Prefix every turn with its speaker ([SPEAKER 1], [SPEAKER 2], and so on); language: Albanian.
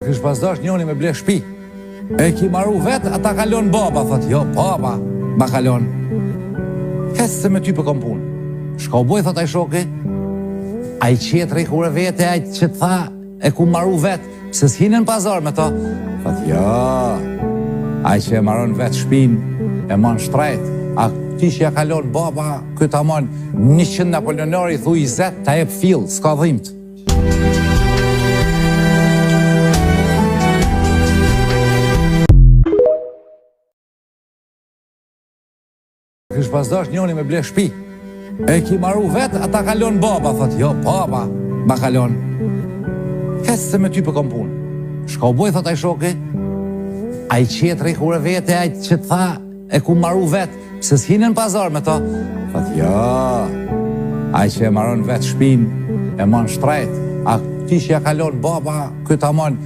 [SPEAKER 1] Kish pas dash njoni me ble shpi. E ki maru vet, ata kalon baba, thot, jo, baba, ma kalon. Hes se me ty për kom pun. Shka u boj, thot, aj shoki, aj qetri kure vete, aj që tha, e ku maru vet, se s'hinen pazar me ta. Thot, jo, aj që e maron vet shpin, e mon shtrejt, a ti që ja kalon baba, këta mon 100 Napoleonari, thu i zet, ta jep fill, s'ka dhimt. Kish pas dash njoni me ble shpi. E ki maru vet, ata kalon baba, thot, jo, baba, ma kalon. Hes se me ty për kom pun. Shka u boj, thot, aj shoki, aj qetri kure vete, aj që tha, e ku maru vet, se s'hinen pazar me ta. Thot, jo, aj që e maron vet shpin, e mon shtrejt, a ti që ja kalon baba, këta mon